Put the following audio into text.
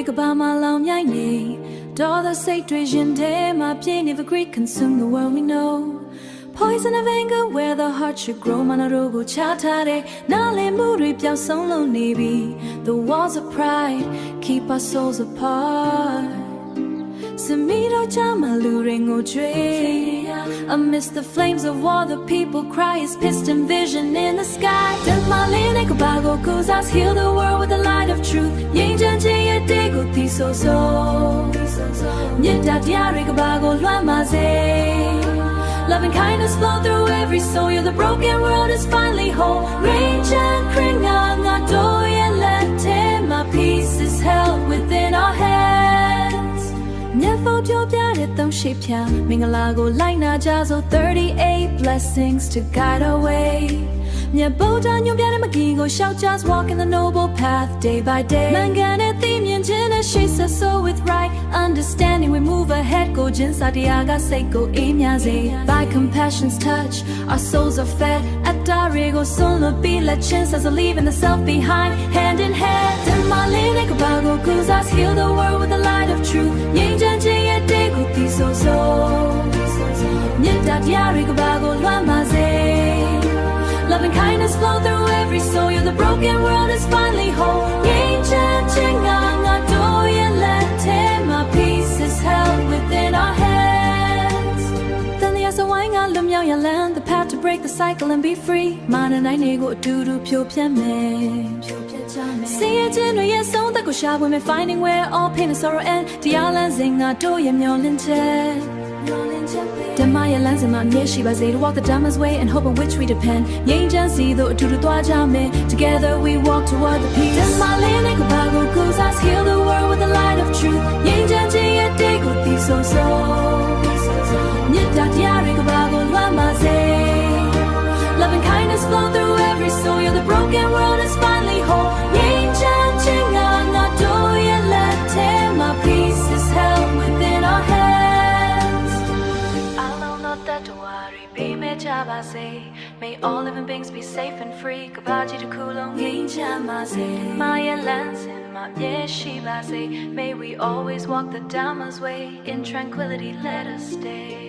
Rikabama long yai all the sacred day, my pain of a Greek consume the world we know. Poison of anger where the heart should grow, Manarogo chatare, Nale Muri Piao Solo Navy. The walls of pride keep our souls apart. Samiro Chama luring o tree. Amidst the flames of war, the people cry his piston vision in the sky. Demalene Kabago Kuzas heal the world with the light of truth. Yinjan Jaya Dego Tiso So Nyedat Yari Kabago Lamaze. Love and kindness flow through every soul. You're the broken world is finally whole. Range and kringa ngadoya lete. My peace is held within our hands. Never your bad don't shape ya. Mingalago like na jazo 38 blessings to guide our way. Nya bodan yung bad magigo shout just walking the noble path day by day. Mangana theme yin jina shapes us so with right understanding we move ahead. Go jin sadiaga seiko imyaze. By compassion's touch, our souls are fed. At Darigo solo be let chins as a leaving the self behind. Hand in hand, Demalene Kabago Kuzas heal the world with the light of truth. Yinjan Jaya Dego Tiso So Nyedat Yari Kabago Lamaze. Love and kindness flow through every soul. You're the broken world is finally whole. My peace is held within our hands. Then the asa wang alum yao ya land, the path to break the cycle and be free. Man and I nego do pyo piame. See it in we yes so that go shop women finding where all pain and sorrow end. Dialan zinga do yam yolinche. Demaya lands in Mount Yeshiva to walk the Dhamma's way and hope on which we depend. Yangjan see the Utudu Dwajame. Together we walk toward the peace. Demalene Kabago Kuzas heal the world with the light of truth. Yangjan Jaya Dego Tiso So Nyedat Yari Kabago Lamaze. Love and kindness flow through every soul. You're the broken world is finally whole. Yangjan Chinga Nadoya Lete. My peace is held within our hands. May all living beings be safe and free. Kabaji to Kulong Yinjamase. Maya lands in Mount Yeshiva. May we always walk the Dhamma's way. In tranquility let us stay.